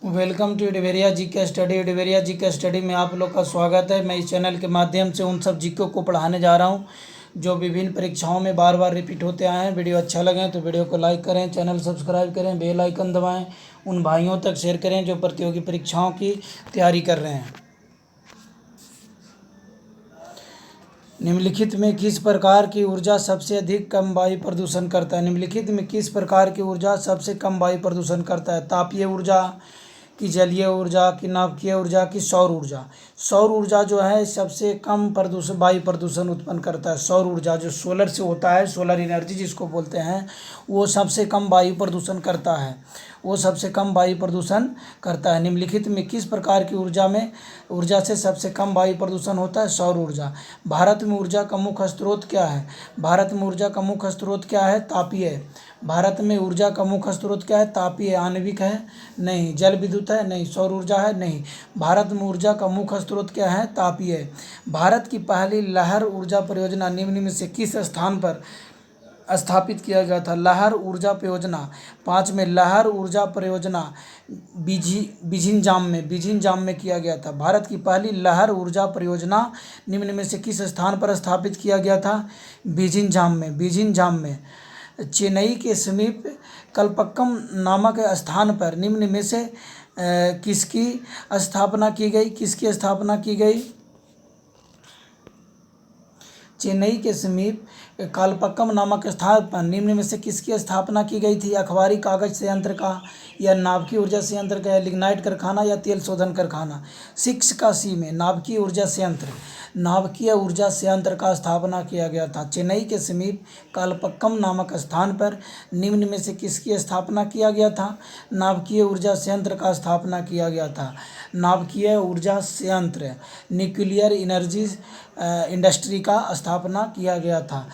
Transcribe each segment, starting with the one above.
Welcome to डिवेरिया जी के study. डिवेरिया जी के study में आप लोग का स्वागत है। मैं इस चैनल के माध्यम से उन सब जीके को पढ़ाने जा रहा हूं जो विभिन्न परीक्षाओं में बार बार रिपीट होते आए हैं। वीडियो अच्छा लगे तो वीडियो को लाइक करें, चैनल सब्सक्राइब करें, बेल आइकन दबाएं, उन भाइयों तक शेयर करें जो प्रतियोगी परीक्षाओं की तैयारी कर रहे हैं। निम्नलिखित में किस प्रकार की ऊर्जा सबसे अधिक कम वायु प्रदूषण करता है? निम्नलिखित में किस प्रकार की ऊर्जा सबसे कम वायु प्रदूषण करता है? तापीय ऊर्जा की, जलीय ऊर्जा की, नाभिकीय ऊर्जा की, सौर ऊर्जा? सौर ऊर्जा जो है सबसे कम प्रदूषण वायु प्रदूषण उत्पन्न करता है। सौर ऊर्जा जो सोलर से होता है, सोलर एनर्जी जिसको बोलते हैं, वो सबसे कम वायु प्रदूषण करता है। वो सबसे कम वायु प्रदूषण करता है। निम्नलिखित में किस प्रकार की ऊर्जा से सबसे कम वायु प्रदूषण होता है? सौर ऊर्जा। भारत में ऊर्जा का मुख्य स्रोत क्या है? भारत में ऊर्जा का मुख्य स्रोत क्या है? तापीय। भारत में ऊर्जा का मुख्य स्रोत क्या है? तापीय। आणविक है? नहीं। जल विद्युत है? नहीं। सौर ऊर्जा है? नहीं। भारत में ऊर्जा का मुख्य स्रोत क्या है? तापीय। भारत की पहली लहर ऊर्जा परियोजना निम्न में से किस स्थान पर स्थापित किया गया था? लहर ऊर्जा परियोजना। 5 में लहर ऊर्जा परियोजना बिझिंजाम में किया गया था। भारत की पहली लहर ऊर्जा परियोजना निम्न में से किस स्थान पर स्थापित किया गया था? बिझिंजाम में। चेन्नई के समीप कल्पक्कम नामक स्थान पर निम्न में से किसकी स्थापना की गई? किसकी स्थापना की गई? चेन्नई के समीप कालपक्कम नामक स्थान पर निम्न में से किसकी स्थापना की गई थी? अखबारी कागज संयंत्र का, या नाभिकीय ऊर्जा संयंत्र का, या लिग्नाइट कारखाना, या तेल शोधन कारखाना? 6 का सी में नाभिकीय ऊर्जा संयंत्र। नाभिकीय ऊर्जा संयंत्र का स्थापना किया गया था। चेन्नई के समीप कालपक्कम नामक स्थान पर निम्न में से किसकी स्थापना किया गया था? नाभिकीय ऊर्जा संयंत्र का स्थापना किया गया था। नाभिकीय ऊर्जा संयंत्र, न्यूक्लियर एनर्जी इंडस्ट्री का स्थापना किया गया था।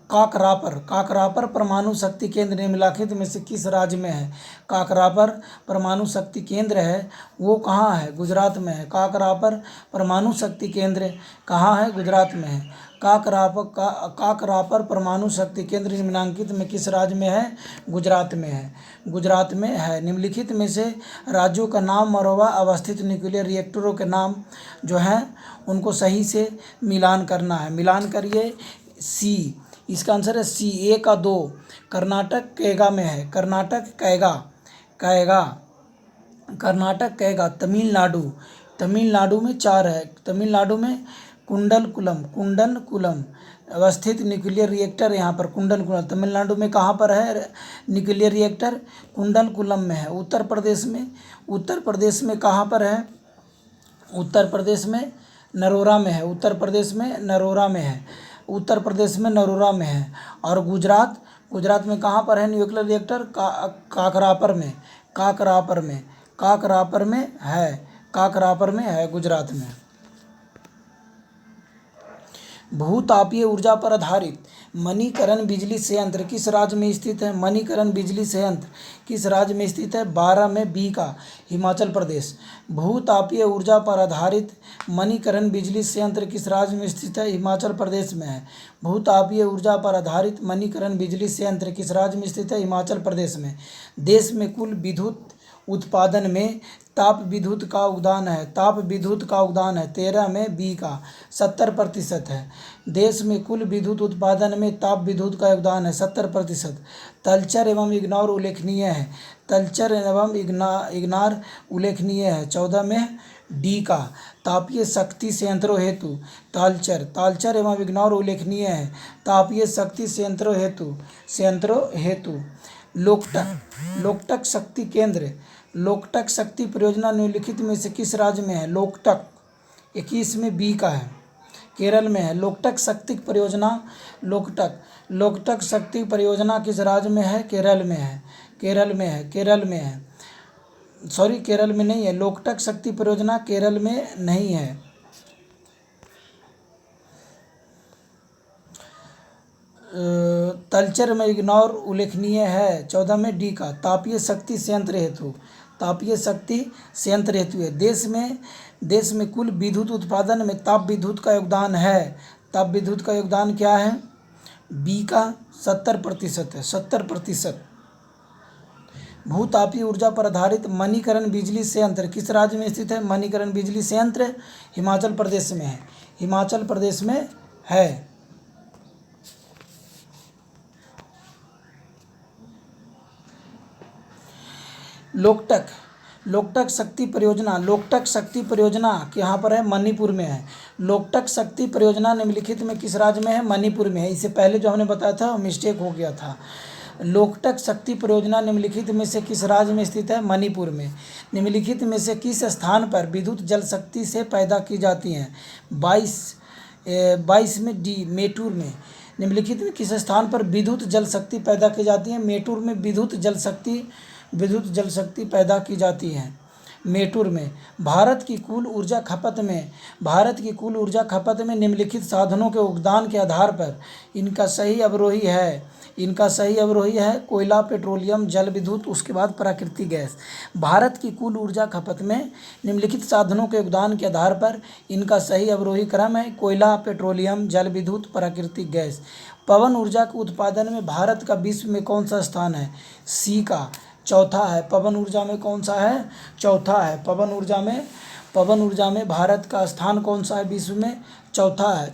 काकरापर परमाणु शक्ति केंद्र निम्नलिखित में से किस राज्य में है? काकरापर परमाणु शक्ति केंद्र है, वो कहाँ है? गुजरात में है। काकरापर परमाणु शक्ति केंद्र कहाँ है? गुजरात में है। काकरापर परमाणु शक्ति केंद्र निम्नलिखित में किस राज्य में है? गुजरात में है। गुजरात में है। निम्नलिखित में से राज्यों का नाम और वह अवस्थित न्यूक्लियर रिएक्टरों के नाम जो हैं उनको सही से मिलान करना है। मिलान करिए। सी, इसका आंसर है सी। ए का 2 कर्नाटक कैगा में है। कर्नाटक कैगा। तमिलनाडु में 4 है। तमिलनाडु में कुंडनकुलम अवस्थित न्यूक्लियर रिएक्टर, यहाँ पर कुंडनकुलम। तमिलनाडु में कहाँ पर है न्यूक्लियर रिएक्टर? कुंडनकुलम में है। उत्तर प्रदेश में कहाँ पर है? उत्तर प्रदेश में नरोरा में है। उत्तर प्रदेश में नरोरा में है। और गुजरात में कहाँ पर है न्यूक्लियर रिएक्टर? काकरापर में है गुजरात में। भूतापीय ऊर्जा पर आधारित मणिकरण बिजली संयंत्र किस राज्य में स्थित है? मणिकरण बिजली संयंत्र किस राज्य में स्थित है? 12 में बी का, हिमाचल प्रदेश। भूतापीय ऊर्जा पर आधारित मणिकरण बिजली संयंत्र किस राज्य में स्थित है? हिमाचल प्रदेश में है। भूतापीय ऊर्जा पर आधारित मणिकरण बिजली संयंत्र किस राज्य में स्थित है? हिमाचल प्रदेश में। देश में कुल विद्युत उत्पादन में ताप विद्युत का योगदान है 13 में बी का 70% है। देश में कुल विद्युत उत्पादन में ताप विद्युत का योगदान है 70%। तलचर एवं इग्नोर उल्लेखनीय है 14 में डी का। तापीय शक्ति संयंत्रों हेतु तालचर एवं इग्नोर उल्लेखनीय है तापीय शक्ति संयंत्रों हेतु। लोकटक शक्ति केंद्र, लोकटक शक्ति परियोजना निम्नलिखित में से किस राज्य में है? लोकटक 21 में बी का है, केरल में है। लोकटक शक्ति परियोजना किस राज्य में है? केरल में नहीं है। लोकटक शक्ति परियोजना केरल में नहीं है। तलचर में इग्नोर उल्लेखनीय है 14 में डी का। तापीय शक्ति संयंत्र हेतु है। देश में कुल विद्युत उत्पादन में ताप विद्युत का योगदान है। ताप विद्युत का योगदान क्या है? बी का 70% है, 70%। भूतापीय ऊर्जा पर आधारित मणिकरण बिजली संयंत्र किस राज्य में स्थित है? मणिकरण बिजली संयंत्र हिमाचल प्रदेश में है, हिमाचल प्रदेश में है। लोकटक, लोकटक शक्ति परियोजना, लोकटक शक्ति परियोजना यहाँ पर है, मणिपुर में है। लोकटक शक्ति परियोजना निम्नलिखित में किस राज्य में है? मणिपुर में है। इससे पहले जो हमने बताया था मिस्टेक हो गया था। लोकटक शक्ति परियोजना निम्नलिखित में से किस राज्य में स्थित है? मणिपुर में। निम्नलिखित में से किस स्थान पर विद्युत जल शक्ति से पैदा की जाती हैं? 22 में डी, मेटूर में। निम्नलिखित में किस स्थान पर विद्युत जल शक्ति पैदा की जाती है? मेटूर में विद्युत जल शक्ति पैदा की जाती है, मेटूर में। भारत की कुल ऊर्जा खपत में निम्नलिखित साधनों के योगदान के आधार पर इनका सही अवरोही है कोयला, पेट्रोलियम, जल विद्युत, उसके बाद प्राकृतिक गैस। भारत की कुल ऊर्जा खपत में निम्नलिखित साधनों के योगदान के आधार पर इनका सही अवरोही क्रम है कोयला, पेट्रोलियम, जल विद्युत, प्राकृतिक गैस। पवन ऊर्जा के उत्पादन में भारत का विश्व में कौन सा स्थान है? सी का चौथा है। पवन ऊर्जा में कौन सा है? चौथा है। पवन ऊर्जा में भारत का स्थान कौन सा है विश्व में? चौथा है,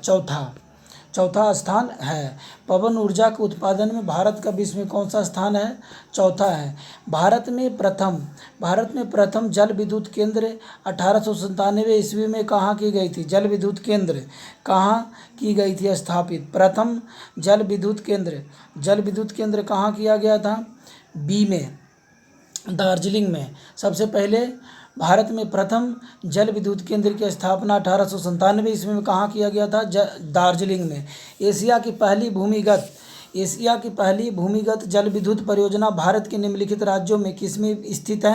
चौथा स्थान है। पवन ऊर्जा के उत्पादन में भारत का विश्व में कौन सा स्थान है? चौथा है। भारत में प्रथम जल विद्युत केंद्र 1897 ईस्वी में कहाँ की गई थी? जल विद्युत केंद्र कहाँ की गई थी स्थापित? प्रथम जल विद्युत केंद्र कहाँ किया गया था? बी में, दार्जिलिंग में। सबसे पहले भारत में प्रथम जल विद्युत केंद्र की स्थापना 1897 ईस्वी में कहाँ किया गया था? दार्जिलिंग में। एशिया की पहली भूमिगत जल विद्युत परियोजना भारत के निम्नलिखित राज्यों में किसमें स्थित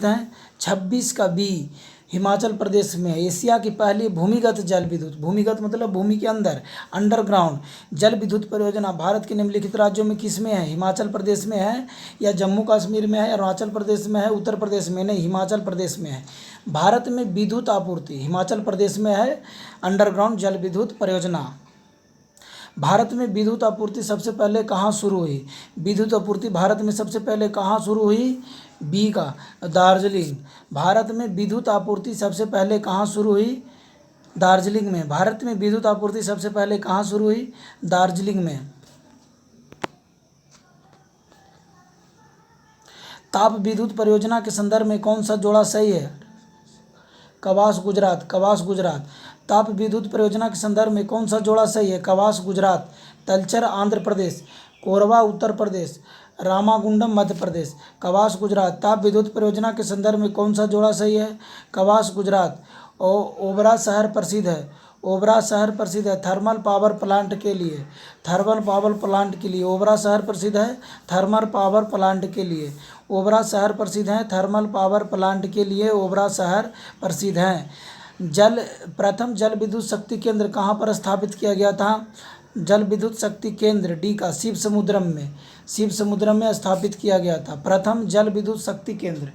है? 26 का बी, हिमाचल प्रदेश में। एशिया की पहली भूमिगत जल विद्युत, भूमिगत मतलब भूमि के अंदर, अंडरग्राउंड जल विद्युत परियोजना भारत के निम्नलिखित राज्यों में किस में है? हिमाचल प्रदेश में है, या जम्मू कश्मीर में है, अरुणाचल प्रदेश में है, उत्तर प्रदेश में? नहीं, हिमाचल प्रदेश में है। भारत में विद्युत आपूर्ति हिमाचल प्रदेश में है, अंडरग्राउंड जल विद्युत परियोजना। भारत में विद्युत आपूर्ति सबसे पहले कहाँ शुरू हुई? विद्युत आपूर्ति भारत में सबसे पहले कहाँ शुरू हुई? बी का, दार्जिलिंग। भारत में विद्युत आपूर्ति सबसे पहले कहाँ शुरू हुई? दार्जिलिंग में। भारत में विद्युत आपूर्ति सबसे पहले कहाँ शुरू हुई? दार्जिलिंग में। ताप विद्युत परियोजना के संदर्भ में कौन सा जोड़ा सही है? कवास, गुजरात। ताप विद्युत परियोजना के संदर्भ में कौन सा जोड़ा सही है? कवास, गुजरात। तलचर, आंध्र प्रदेश। कोरबा, उत्तर प्रदेश। रामागुंडम, मध्य प्रदेश। कवास, गुजरात। ताप विद्युत परियोजना के संदर्भ में कौन सा जोड़ा सही है? कवास, गुजरात। ओबरा शहर प्रसिद्ध है थर्मल पावर प्लांट के लिए। ओबरा शहर प्रसिद्ध है थर्मल पावर प्लांट के लिए। ओबरा शहर प्रसिद्ध है थर्मल पावर प्लांट के लिए। ओबरा शहर प्रसिद्ध है। प्रथम जल विद्युत शक्ति केंद्र कहाँ पर स्थापित किया गया था? जल विद्युत शक्ति केंद्र डी का, शिव समुद्रम में स्थापित किया गया था। प्रथम जल विद्युत शक्ति केंद्र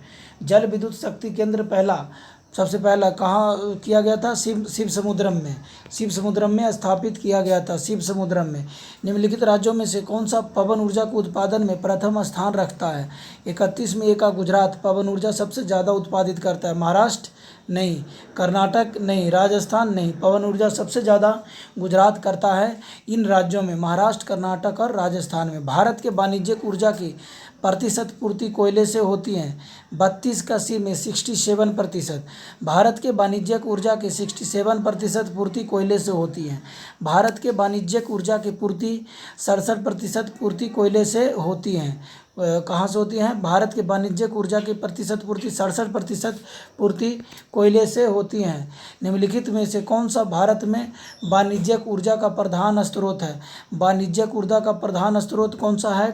सबसे पहला कहाँ किया गया था? शिव समुद्रम में स्थापित किया गया था, शिव समुद्रम में। निम्नलिखित राज्यों में से कौन सा पवन ऊर्जा के उत्पादन में प्रथम स्थान रखता है? 31 में ए का, गुजरात पवन ऊर्जा सबसे ज़्यादा उत्पादित करता है। महाराष्ट्र नहीं, कर्नाटक नहीं, राजस्थान नहीं। पवन ऊर्जा सबसे ज़्यादा गुजरात करता है इन राज्यों में, महाराष्ट्र, कर्नाटक और राजस्थान में। भारत के वाणिज्यिक ऊर्जा की प्रतिशत पूर्ति कोयले से होती है। 32 का सी में 67%। भारत के वाणिज्यिक ऊर्जा की 67% पूर्ति कोयले से होती है। भारत के वाणिज्यिक ऊर्जा की पूर्ति 67% पूर्ति कोयले से होती है। कहाँ से होती हैं? भारत के वाणिज्यिक ऊर्जा की प्रतिशत पूर्ति 67% पूर्ति कोयले से होती हैं। निम्नलिखित में से कौन सा भारत में वाणिज्यिक ऊर्जा का प्रधान स्रोत है? वाणिज्यिक ऊर्जा का प्रधान स्रोत कौन सा है?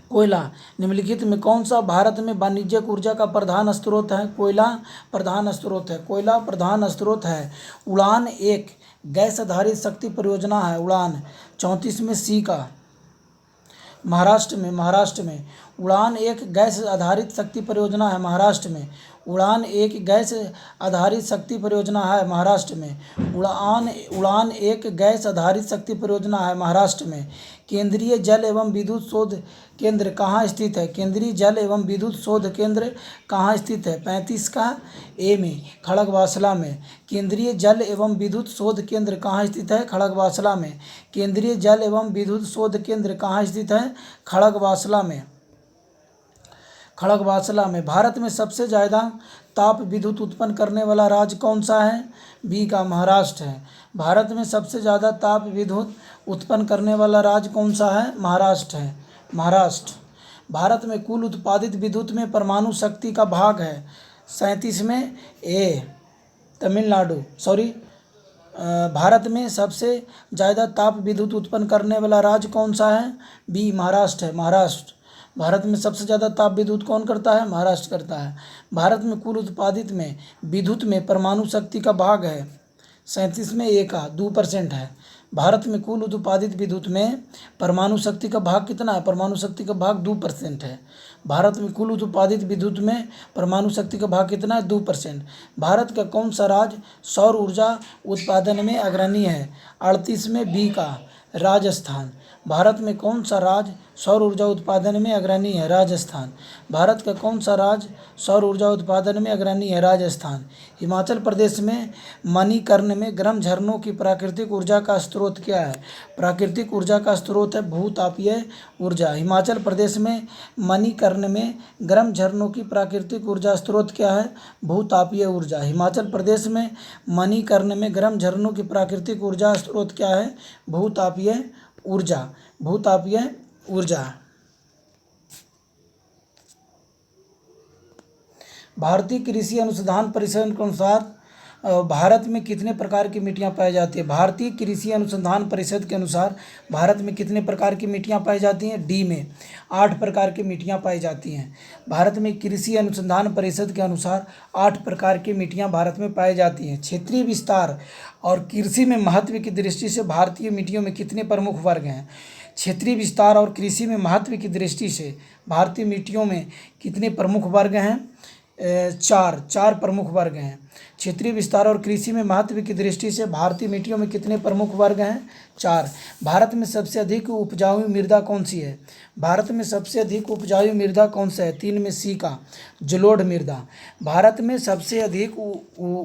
कोयला। निम्नलिखित में कौन सा भारत में वाणिज्यिक ऊर्जा का प्रधान स्रोत है? कोयला प्रधान स्रोत है। उड़ान एक गैस आधारित शक्ति परियोजना है। उड़ान 34 में सी का, महाराष्ट्र में। उड़ान एक गैस आधारित शक्ति परियोजना है महाराष्ट्र में। उड़ान एक गैस आधारित शक्ति परियोजना है महाराष्ट्र में। उड़ान एक गैस आधारित शक्ति परियोजना है महाराष्ट्र में। केंद्रीय जल एवं विद्युत शोध केंद्र कहाँ स्थित है? केंद्रीय जल एवं विद्युत शोध केंद्र कहाँ स्थित है? 35 का ए में, खड़गवासला में। केंद्रीय जल एवं विद्युत शोध केंद्र कहाँ स्थित है? खड़गवासला में। केंद्रीय जल एवं विद्युत शोध केंद्र कहाँ स्थित है? खड़गवासला में। खड़गवासला में। भारत में सबसे ज़्यादा ताप विद्युत उत्पन्न करने वाला राज्य कौन सा है? बी का महाराष्ट्र है। भारत में सबसे ज़्यादा ताप विद्युत उत्पन्न करने वाला राज्य कौन सा है? महाराष्ट्र है। महाराष्ट्र। भारत में कुल उत्पादित विद्युत में परमाणु शक्ति का भाग है 37 में ए, तमिलनाडु। भारत में सबसे ज़्यादा ताप विद्युत उत्पन्न करने वाला राज्य कौन सा है? बी महाराष्ट्र है। महाराष्ट्र। भारत में सबसे ज़्यादा ताप विद्युत कौन करता है? महाराष्ट्र करता है। भारत में कुल उत्पादित में विद्युत में परमाणु शक्ति का भाग है 37 में ए का 2% है। भारत में कुल उत्पादित विद्युत में परमाणु शक्ति का भाग कितना है? परमाणु शक्ति का भाग 2% है। भारत में कुल उत्पादित विद्युत में परमाणु शक्ति का भाग कितना है? 2%। भारत का कौन सा राज्य सौर ऊर्जा उत्पादन में अग्रणी है? 38 में बी का राजस्थान। भारत में कौन सा राज्य सौर ऊर्जा उत्पादन में अग्रणी है? राजस्थान। भारत का कौन सा राज्य सौर ऊर्जा उत्पादन में अग्रणी है? राजस्थान। हिमाचल प्रदेश में मणिकर्ण में गर्म झरनों की प्राकृतिक ऊर्जा का स्रोत क्या है? प्राकृतिक ऊर्जा का स्रोत है भूतापीय ऊर्जा। हिमाचल प्रदेश में मणिकर्ण में गर्म झरनों की प्राकृतिक ऊर्जा स्रोत क्या है? भूतापीय ऊर्जा। हिमाचल प्रदेश में मणिकर्ण में गर्म झरनों की प्राकृतिक ऊर्जा स्रोत क्या है? भूतापीय ऊर्जा। भूतापीय ऊर्जा। भारतीय कृषि अनुसंधान परिषद के अनुसार भारत में कितने प्रकार की मिट्टियाँ पाई जाती है? भारतीय कृषि अनुसंधान परिषद के अनुसार भारत में कितने प्रकार की मिट्टियाँ पाई जाती हैं? डी में 8 प्रकार की मिट्टियाँ पाई जाती हैं। भारत में कृषि अनुसंधान परिषद के अनुसार 8 प्रकार की मिट्टियाँ भारत में पाई जाती हैं। क्षेत्रीय विस्तार और कृषि में महत्व की दृष्टि से भारतीय मिट्टियों में कितने प्रमुख वर्ग हैं? क्षेत्रीय विस्तार और कृषि में महत्व की दृष्टि से भारतीय मिट्टियों में कितने प्रमुख वर्ग हैं? 4 प्रमुख वर्ग हैं। क्षेत्रीय विस्तार और कृषि में महत्व की दृष्टि से भारतीय मिट्टियों में कितने प्रमुख वर्ग हैं? 4। भारत में सबसे अधिक उपजाऊ मृदा कौन सी है? भारत में सबसे अधिक उपजाऊ मृदा कौन सा है? 3 में सी का जलोढ़ मृदा। भारत में सबसे अधिक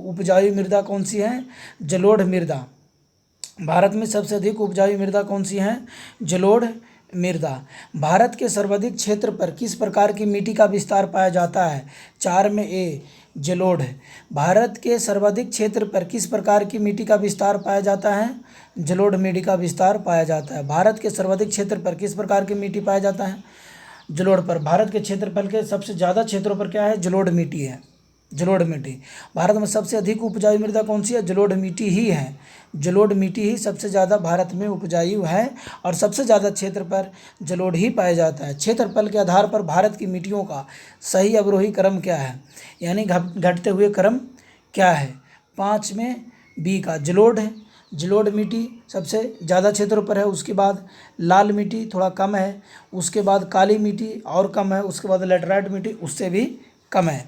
उपजाऊ मृदा कौन सी है? जलोढ़ मृदा। भारत में सबसे अधिक उपजाऊ मृदा कौन सी है? जलोढ़ मृदा। भारत के सर्वाधिक क्षेत्र पर किस प्रकार की मिट्टी का विस्तार पाया जाता है? 4 में ए जलोढ़। भारत के सर्वाधिक क्षेत्र पर किस प्रकार की मिट्टी का विस्तार पाया जाता है? जलोढ़ मिट्टी का विस्तार पाया जाता है। भारत के सर्वाधिक क्षेत्र पर किस प्रकार की मिट्टी पाया जाता है? जलोढ़ पर। भारत के क्षेत्रफल के सबसे ज़्यादा क्षेत्रों पर क्या है? जलोढ़ मिट्टी है। जलोढ़ मिट्टी। भारत में सबसे अधिक उपजाऊ मृदा कौन सी है? जलोढ़ मिट्टी ही है। जलोढ़ मिट्टी ही सबसे ज़्यादा भारत में उपजाऊ है और सबसे ज़्यादा क्षेत्र पर जलोढ़ ही पाया जाता है। क्षेत्रफल के आधार पर भारत की मिट्टियों का सही अवरोही क्रम क्या है? यानी घटते हुए क्रम क्या है? 5 में बी का जलोढ़ है। जलोढ़ मिट्टी सबसे ज़्यादा क्षेत्रों पर है। उसके बाद लाल मिट्टी थोड़ा कम है। उसके बाद काली मिट्टी और कम है। उसके बाद लेटराइट मिट्टी उससे भी कम है।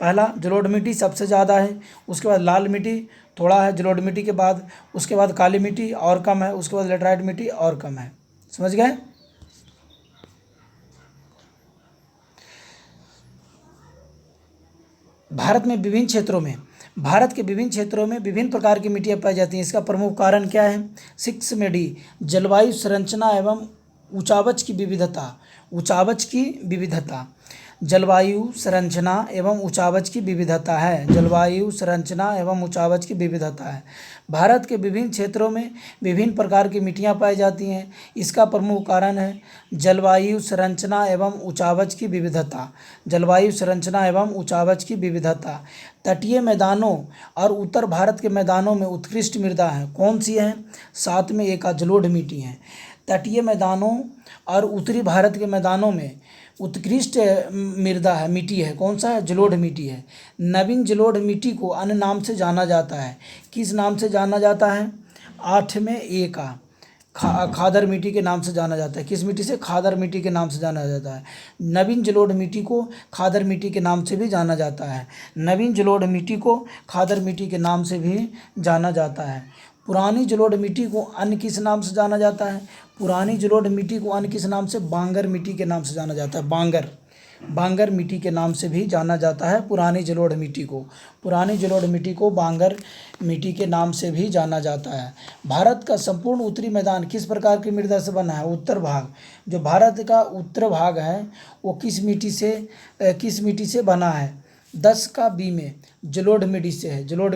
पहला जलोढ़ मिट्टी सबसे ज़्यादा है। उसके बाद लाल मिट्टी थोड़ा है जलोढ़ मिट्टी के बाद। उसके बाद काली मिट्टी और कम है। उसके बाद लेटराइट मिट्टी और कम है। समझ गए? भारत के विभिन्न क्षेत्रों में विभिन्न प्रकार की मिट्टियाँ पाई जाती हैं। इसका प्रमुख कारण क्या है? 6 में डी जलवायु संरचना एवं ऊंचावच की विविधता। ऊंचावच की विविधता। जलवायु संरचना एवं ऊंचावच की विविधता है। जलवायु संरचना एवं ऊंचावच की विविधता है। भारत के विभिन्न क्षेत्रों में विभिन्न प्रकार की मिट्टियाँ पाई जाती हैं। इसका प्रमुख कारण है जलवायु संरचना एवं ऊंचावच की विविधता। जलवायु संरचना एवं ऊंचावच की विविधता। तटीय मैदानों और उत्तर भारत के मैदानों में उत्कृष्ट मृदा है। कौन सी है? 7 में एक जलोढ़ मिट्टी है। तटीय मैदानों और उत्तरी भारत के मैदानों में उत्कृष्ट मृदा है, मिट्टी है। कौन सा है? जलोढ़ मिट्टी है। नवीन जलोढ़ मिट्टी को अन्य नाम से जाना जाता है। किस नाम से जाना जाता है? 8 में ए का खादर मिट्टी के नाम से जाना जाता है। किस मिट्टी से? खादर मिट्टी के नाम से जाना जाता है। नवीन जलोढ़ मिट्टी को खादर मिट्टी के नाम से भी जाना जाता है। नवीन जलोढ़ मिट्टी को खादर मिट्टी के नाम से भी जाना जाता है। पुरानी जलोढ़ मिट्टी को अन्य किस नाम से जाना जाता है? पुरानी जलोढ़ मिट्टी को अन्य किस नाम से? बांगर मिट्टी के नाम से जाना जाता है। बांगर मिट्टी के नाम से भी जाना जाता है पुरानी जलोढ़ मिट्टी को। पुरानी जलोढ़ मिट्टी को बांगर मिट्टी के नाम से भी जाना जाता है। भारत का संपूर्ण उत्तरी मैदान किस प्रकार की मृदा से बना है? उत्तर भाग, जो भारत का उत्तर भाग है वो किस मिट्टी से बना है? 10 का बी में जलोढ़ मिट्टी से है। जलोढ़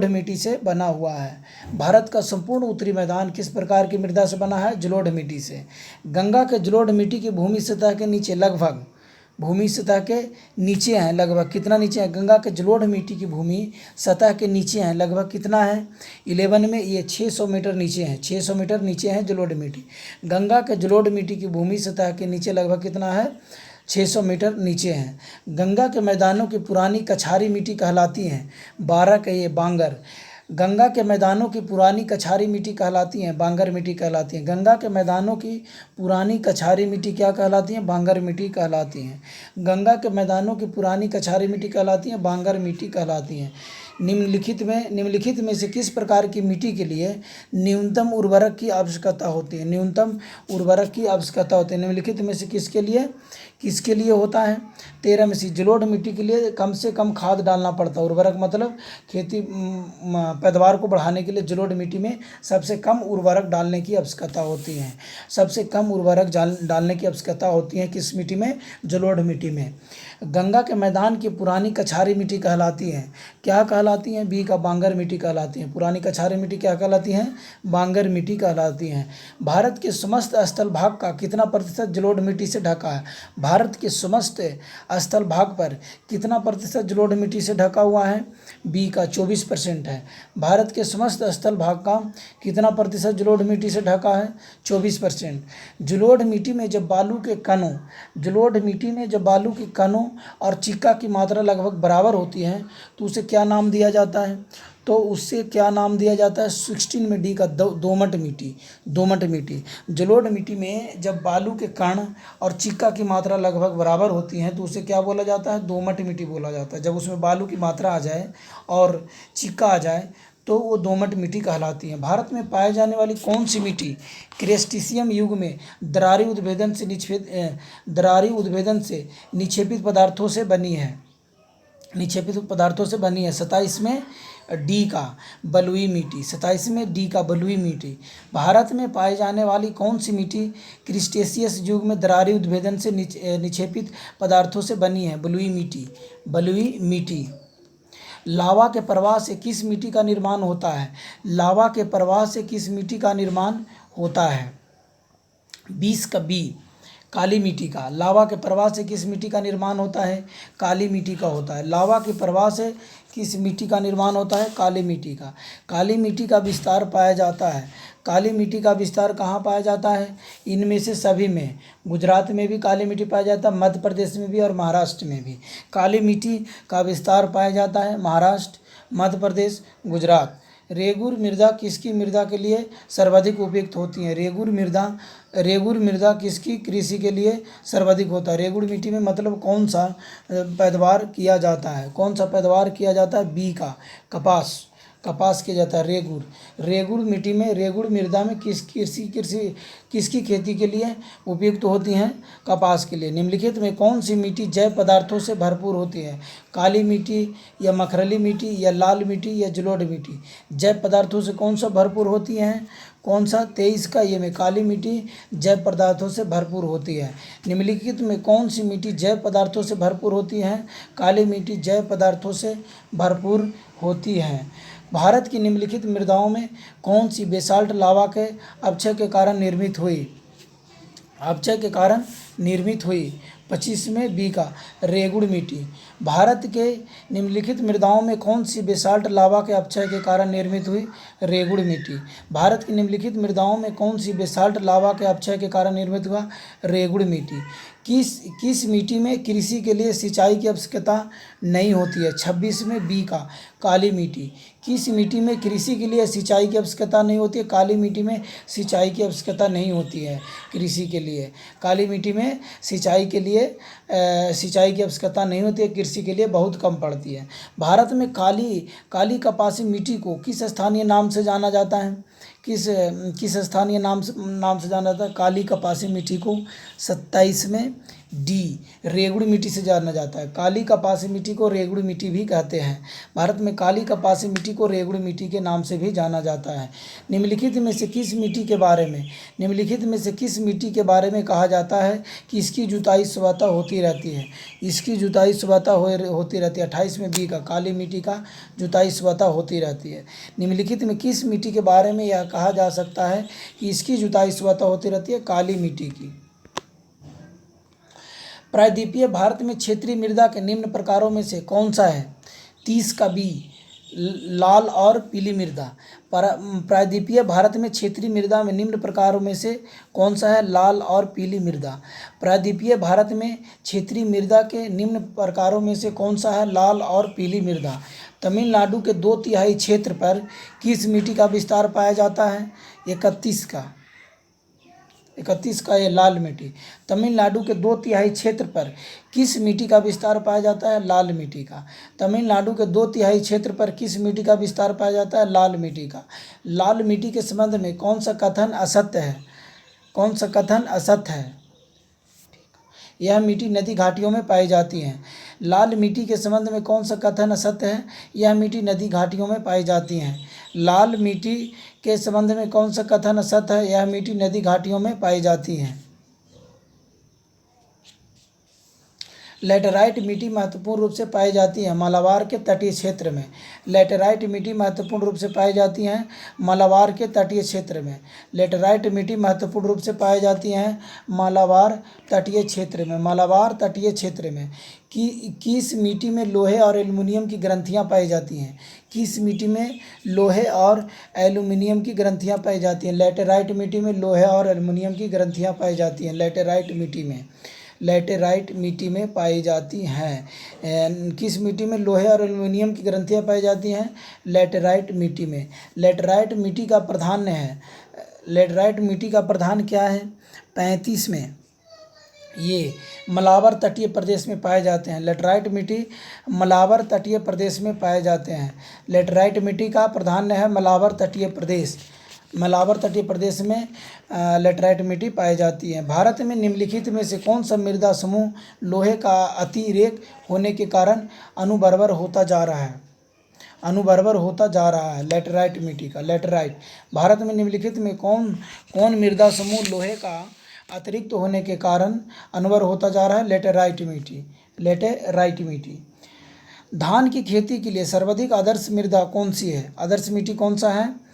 मिट्टी से बना हुआ है। भारत का संपूर्ण उत्तरी मैदान किस प्रकार की मृदा से बना है? जलोढ़ मिट्टी से। गंगा के जलोढ़ मिट्टी की भूमि सतह के नीचे लगभग कितना नीचे है? गंगा के जलोढ़ मिट्टी की भूमि सतह के नीचे है लगभग कितना है? 11 में ये 600 मीटर नीचे है। 600 मीटर नीचे है जलोढ़ मिट्टी। गंगा के जलोढ़ मिट्टी की भूमि सतह के नीचे लगभग कितना है? 600 मीटर नीचे हैं। गंगा के मैदानों की पुरानी कछारी मिट्टी कहलाती हैं 12 के ये बांगर। गंगा के मैदानों की पुरानी कछारी मिट्टी कहलाती हैं बांगर मिट्टी कहलाती हैं। गंगा के मैदानों की पुरानी कछारी मिट्टी क्या कहलाती हैं? बांगर मिट्टी कहलाती हैं। गंगा के मैदानों की पुरानी कछारी मिट्टी कहलाती हैं बांगर मिट्टी कहलाती हैं। निम्नलिखित में से किस प्रकार की मिट्टी के लिए न्यूनतम उर्वरक की आवश्यकता होती है? निम्नलिखित में से किसके लिए होता है? 13 में से जलोढ़ मिट्टी के लिए कम से कम खाद डालना पड़ता है। उर्वरक मतलब खेती पैदावार को बढ़ाने के लिए जलोढ़ मिट्टी में सबसे कम उर्वरक डालने की आवश्यकता होती है। सबसे कम उर्वरक डालने की आवश्यकता होती है किस मिट्टी में? जलोढ़ मिट्टी में। गंगा के मैदान की पुरानी कछारी मिट्टी कहलाती है क्या कहलाती हैं? बी का बांगर मिट्टी कहलाती हैं। पुरानी कछारी मिट्टी क्या कहलाती हैं? बांगर मिट्टी कहलाती हैं। भारत के समस्त स्थल भाग का कितना प्रतिशत जलोढ़ मिट्टी से ढका है? भारत के समस्त स्थल भाग पर कितना प्रतिशत जलोढ़ मिट्टी से ढका हुआ है? बी का 24% है। भारत के समस्त स्थल भाग का कितना प्रतिशत जलोढ़ मिट्टी से ढका है? 24%। जलोढ़ मिट्टी में जब बालू के कणों और चिक्का की मात्रा लगभग बराबर होती है तो उसे क्या नाम दिया जाता है? 16 में डी का दोमट मिट्टी। जलोढ़ मिट्टी में जब बालू के कण और चिक्का की मात्रा लगभग बराबर होती है तो उसे क्या बोला जाता है? दोमट मिट्टी बोला जाता है। जब उसमें बालू की मात्रा आ जाए और चिक्का आ जाए तो वो दोमट मिट्टी कहलाती है। भारत में पाए जाने वाली कौन सी मिट्टी क्रेस्टिसियम युग में दरारी उद्भेदन से निक्षेपित पदार्थों से बनी है? 27 में डी का बलुई मिट्टी। भारत में पाई जाने वाली कौन सी मिट्टी क्रिस्टेशियस युग में दरारी उद्भेदन से निक्षेपित पदार्थों से बनी है? बलुई मिट्टी। लावा के प्रवाह से किस मिट्टी का निर्माण होता है? 20 का बी काली मिट्टी का। लावा के प्रवाह से किस मिट्टी का निर्माण होता है? काली मिट्टी का होता है। लावा के प्रवाह से किस मिट्टी का निर्माण होता है? काली मिट्टी का। काली मिट्टी का विस्तार पाया जाता है। काली मिट्टी का विस्तार कहाँ पाया जाता है? इनमें से सभी में। गुजरात में भी काली मिट्टी पाया जाता है, मध्य प्रदेश में भी और महाराष्ट्र में भी काली मिट्टी का विस्तार पाया जाता है। महाराष्ट्र, मध्य प्रदेश, गुजरात। रेगुर मृदा किसकी मृदा के लिए सर्वाधिक उपयुक्त होती है? रेगुर मृदा किसकी कृषि के लिए सर्वाधिक होता है? रेगुर मिट्टी में मतलब कौन सा पैदावार किया जाता है? बी का कपास किया जाता है। रेगुर मृदा में किसकी खेती के लिए उपयुक्त होती हैं? कपास के लिए। निम्नलिखित में कौन सी मिट्टी जैव पदार्थों से भरपूर होती है? काली मिट्टी या मखरली मिट्टी या लाल मिट्टी या जलोढ़ मिट्टी? जैव पदार्थों से कौन सा भरपूर होती हैं? कौन सा? 23 का ये में काली मिट्टी जैव पदार्थों से भरपूर होती है। निम्नलिखित में कौन सी मिट्टी जैव पदार्थों से भरपूर होती है? काली मिट्टी जैव पदार्थों से भरपूर होती है। भारत की निम्नलिखित मृदाओं में कौन सी बेसाल्ट लावा के अपक्षय के कारण निर्मित हुई? 25 में बी का रेगुड़ मिट्टी। भारत के निम्नलिखित मृदाओं में कौन सी बेसाल्ट लावा के अपक्षय के कारण निर्मित हुई? रेगुड़ मिट्टी। भारत की निम्नलिखित मृदाओं में कौन सी बेसाल्ट लावा के अपक्षय के कारण निर्मित हुआ? रेगुड़ मिट्टी। किस मिट्टी में कृषि के लिए सिंचाई की आवश्यकता नहीं होती है? 26 में बी का काली मिट्टी। किस मिट्टी में कृषि के लिए सिंचाई की आवश्यकता नहीं होती है? काली मिट्टी में सिंचाई की आवश्यकता नहीं होती है कृषि के लिए। काली मिट्टी में सिंचाई की आवश्यकता नहीं होती है, कृषि के लिए बहुत कम पड़ती है। भारत में काली काली कपासी मिट्टी को किस स्थानीय नाम से जाना जाता है? किस स्थानीय नाम से जाना जाता है काली कपासी मिट्टी को? 27 में डी, रेगुड़ी मिट्टी से जाना जाता है। काली कपासी मिट्टी को रेगुड़ी मिट्टी भी कहते हैं। भारत में काली कपासी मिट्टी को रेगुड़ी मिट्टी के नाम से भी जाना जाता है। निम्नलिखित में से किस मिट्टी के बारे में कहा जाता है कि इसकी जुताई स्वतः होती रहती है? इसकी जुताई स्वतः होती रहती है। 28 में बी का, काली मिट्टी का जुताई स्वतः होती रहती है। निम्नलिखित में किस मिट्टी के बारे में यह कहा जा सकता है कि इसकी जुताई स्वतः होती रहती है? काली मिट्टी की। प्रायद्वीपीय भारत में क्षेत्रीय मृदा के निम्न प्रकारों में से कौन सा है? 30 का बी, लाल और पीली मृदा। प्रायद्वीपीय भारत में क्षेत्रीय मृदा में निम्न प्रकारों में से कौन सा है? लाल और पीली मृदा। प्रायद्वीपीय भारत में क्षेत्रीय मृदा के निम्न प्रकारों में से कौन सा है? लाल और पीली मृदा। तमिलनाडु के 2/3 क्षेत्र पर किस मिट्टी का विस्तार पाया जाता है? 31 का ये लाल मिट्टी। तमिलनाडु के 2/3 क्षेत्र पर किस मिट्टी का विस्तार पाया जाता है? लाल मिट्टी का। तमिलनाडु के 2/3 क्षेत्र पर किस मिट्टी का विस्तार पाया जाता है? लाल मिट्टी का। लाल मिट्टी के संबंध में कौन सा कथन असत्य है? यह मिट्टी नदी घाटियों में पाई जाती है। लाल मिट्टी के संबंध में कौन सा कथन असत्य है? यह मिट्टी नदी घाटियों में पाई जाती है। लाल मिट्टी के संबंध में कौन सा कथन असत्य है? यह मिट्टी नदी घाटियों में पाई जाती है। लैटेराइट मिट्टी महत्वपूर्ण रूप से पाई जाती है मालाबार के तटीय क्षेत्र में। लैटेराइट मिट्टी महत्वपूर्ण रूप से पाई जाती हैं मालाबार के तटीय क्षेत्र में। लैटेराइट मिट्टी महत्वपूर्ण रूप से पाई जाती हैं मालाबार तटीय क्षेत्र में। मालाबार तटीय क्षेत्र में किस मिट्टी में लोहे और एल्युमिनियम की ग्रंथियां पाई जाती हैं? किस मिट्टी में लोहे और एल्युमिनियम की ग्रंथियां पाई जाती हैं? लैटेराइट मिट्टी में लोहे और एल्युमिनियम की ग्रंथियां पाई जाती हैं। लैटेराइट मिट्टी में पाई जाती हैं। किस मिट्टी में लोहे और एल्युमिनियम की ग्रंथियां पाई जाती हैं? लैटेराइट मिट्टी में। लैटेराइट मिट्टी का प्रधान क्या है? 35 में ये मलाबार तटीय प्रदेश में पाए जाते हैं। लैटेराइट मिट्टी मलाबार तटीय प्रदेश में पाए जाते हैं। लैटेराइट मिट्टी का प्रधान है मलाबार तटीय प्रदेश में लैटेराइट मिट्टी पाई जाती है। भारत में निम्नलिखित में से कौन सा मृदा समूह लोहे का अतिरेक होने के कारण अनुबर्बर होता जा रहा है? लैटेराइट मिट्टी का। लैटेराइट भारत में निम्नलिखित में कौन मृदा समूह लोहे का अतिरिक्त होने के कारण अनुबर्बर होता जा रहा है? लैटेराइट मिट्टी। धान की खेती के लिए सर्वाधिक आदर्श मृदा कौन सी है? आदर्श मिट्टी कौन सा है?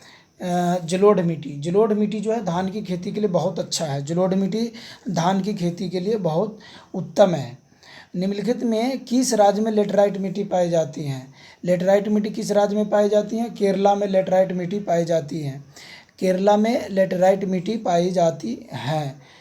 जलोढ़ मिट्टी जो है धान की खेती के लिए बहुत अच्छा है। जलोढ़ मिट्टी धान की खेती के लिए बहुत उत्तम है। निम्नलिखित में किस राज्य में लैटेराइट मिट्टी पाई जाती है? लैटेराइट मिट्टी किस राज्य में पाई जाती है? केरला में लैटेराइट मिट्टी पाई जाती है। केरला में लैटेराइट मिट्टी पाई जाती है।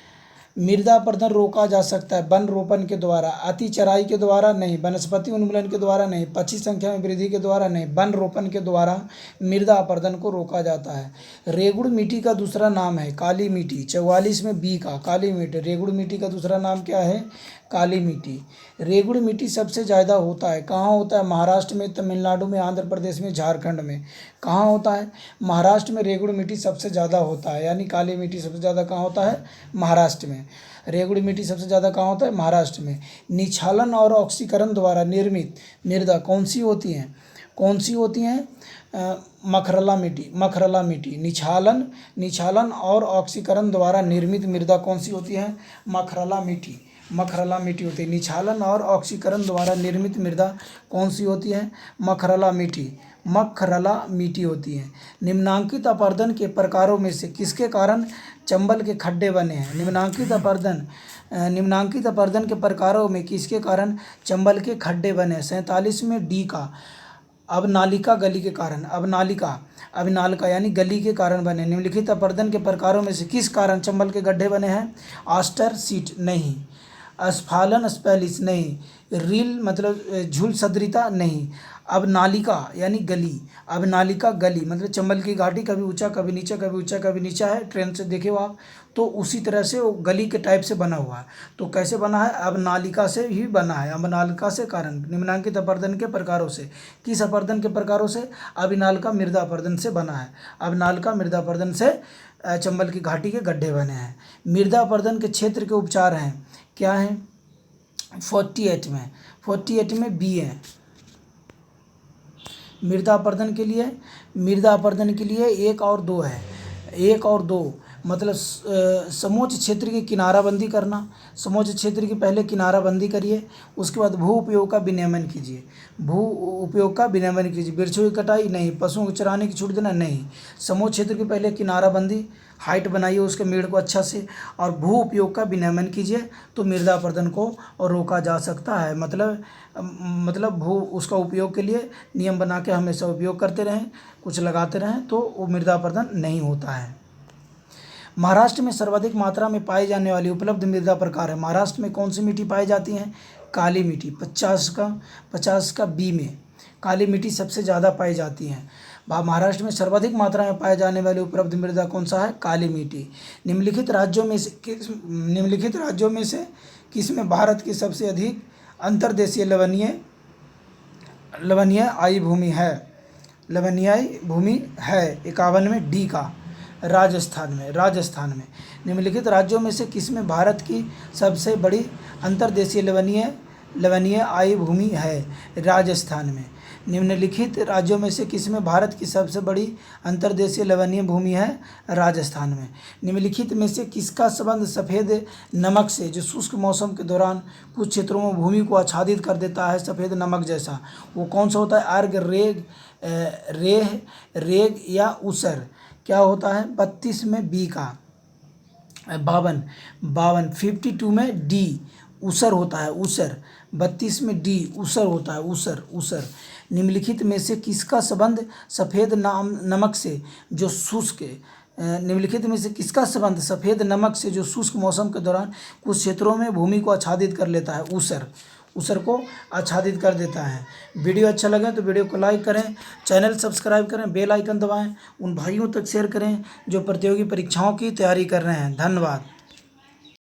मृदा अपरदन रोका जा सकता है वन रोपण के द्वारा, अति चराई के द्वारा नहीं, वनस्पति उन्मूलन के द्वारा नहीं, पक्षी संख्या में वृद्धि के द्वारा नहीं, वन रोपण के द्वारा मृदा अपरदन को रोका जाता है। रेगुड़ मिट्टी का दूसरा नाम है काली मिट्टी। 44 में बी का, काली मिट्टी। रेगुड़ मिट्टी का दूसरा नाम क्या है? काली मिट्टी। रेगुड़ मिट्टी सबसे ज़्यादा होता है कहाँ होता है? महाराष्ट्र में, तमिलनाडु में, आंध्र प्रदेश में, झारखंड में। कहाँ होता है? महाराष्ट्र में रेगुड़ मिट्टी सबसे ज़्यादा होता है, यानी काली मिट्टी सबसे ज़्यादा कहाँ होता है? महाराष्ट्र में। रेगुड़ मिट्टी सबसे ज़्यादा कहाँ होता है? महाराष्ट्र में। निछालन और ऑक्सीकरण द्वारा निर्मित मृदा कौन सी होती हैं? मखरला मिट्टी। निछालन और ऑक्सीकरण द्वारा निर्मित मृदा कौन सी होती है? मखरला मिट्टी होती है। निछालन और ऑक्सीकरण द्वारा निर्मित मृदा कौन सी होती है? मखरला मिट्टी होती है। निम्नांकित अपरदन के प्रकारों में से किसके कारण चंबल के खड्डे बने हैं? निम्नांकित अपरदन के प्रकारों में किसके कारण चंबल के खड्डे बने हैं? 47 में डी का, अवनालिका गली के कारण। अवनालिका यानी गली के कारण बने। निम्नलिखित अपरदन के प्रकारों में से किस कारण चंबल के गड्ढे बने हैं? आस्टर सीट नहीं, अस्फालन स्पेलिस नहीं, रील मतलब झूल सदृता नहीं, अब नालिका यानी गली, अब नालिका गली मतलब चंबल की घाटी कभी ऊंचा कभी नीचा, कभी ऊंचा कभी नीचा है, ट्रेन से देखे हो आप, तो उसी तरह से वो गली के टाइप से बना हुआ है। तो कैसे बना है, अब नालिका से ही बना है, अब नालिका से कारण निम्नलिखित अपर्दन के प्रकारों से, किस अपर्दन के प्रकारों से, अभिनालिका मृदा अपर्दन से बना है, अभिनालिका मृदा अपर्दन से चंबल की घाटी के गड्ढे बने हैं। मृदा अपर्दन के क्षेत्र के उपचार हैं, क्या हैं, 48 में बी है। मृदा अपर्दन के लिए, मृदा अपर्दन के लिए 1 और 2 है, 1 और 2 मतलब समोच्च क्षेत्र की किनाराबंदी करना, समोच्च क्षेत्र की पहले किनाराबंदी करिए, उसके बाद भू उपयोग का विनियमन कीजिए, भू उपयोग का विनियमन कीजिए, वृक्षों की कटाई नहीं, पशुओं को चराने की छूट देना नहीं, समोच्च क्षेत्र की पहले किनाराबंदी, हाइट बनाइए उसके मेड़ को अच्छा से, और भू उपयोग का विनियमन कीजिए, तो मृदा अपर्दन को और रोका जा सकता है। मतलब भू उसका उपयोग के लिए नियम बना के हमेशा उपयोग करते रहें, कुछ लगाते रहें, तो वो मृदा अपर्दन नहीं होता है। महाराष्ट्र में सर्वाधिक मात्रा में पाई जाने वाली उपलब्ध मृदा प्रकार है, महाराष्ट्र में कौन सी मिट्टी पाई जाती है, काली मिट्टी, 50 का बी में काली मिट्टी सबसे ज़्यादा पाई जाती है। महाराष्ट्र में सर्वाधिक मात्रा में पाए जाने वाली उपलब्ध मृदा कौन सा है, काली मिट्टी। निम्नलिखित राज्यों में से किस में भारत की सबसे अधिक अंतर्देशीय लवणीय आई भूमि है, लवणीय भूमि है 51 में डी का, राजस्थान में। निम्नलिखित राज्यों में से किस में भारत की सबसे बड़ी अंतर्देशीय लवणीय आई भूमि है, राजस्थान में। निम्नलिखित राज्यों में से किस में भारत की सबसे बड़ी अंतर्देशीय लवणीय भूमि है, राजस्थान में। निम्नलिखित में से किसका संबंध सफ़ेद नमक से, जो शुष्क मौसम के दौरान कुछ क्षेत्रों में भूमि को आच्छादित कर देता है सफ़ेद नमक जैसा, वो कौन सा होता है, अर्ग, रेग या ऊसर, क्या होता है, 32 में बी का, 52 में डी ऊसर होता है, ऊसर, 32 में डी ऊसर होता है, ऊसर। निम्नलिखित में से किसका संबंध सफ़ेद नमक से जो शुष्क निम्नलिखित में से किसका संबंध सफ़ेद नमक से जो शुष्क मौसम के दौरान कुछ क्षेत्रों में भूमि को आच्छादित कर लेता है, ऊसर को आच्छादित कर देता है। वीडियो अच्छा लगे तो वीडियो को लाइक करें, चैनल सब्सक्राइब करें, बेल आइकन दबाएं, उन भाइयों तक शेयर करें जो प्रतियोगी परीक्षाओं की तैयारी कर रहे हैं। धन्यवाद।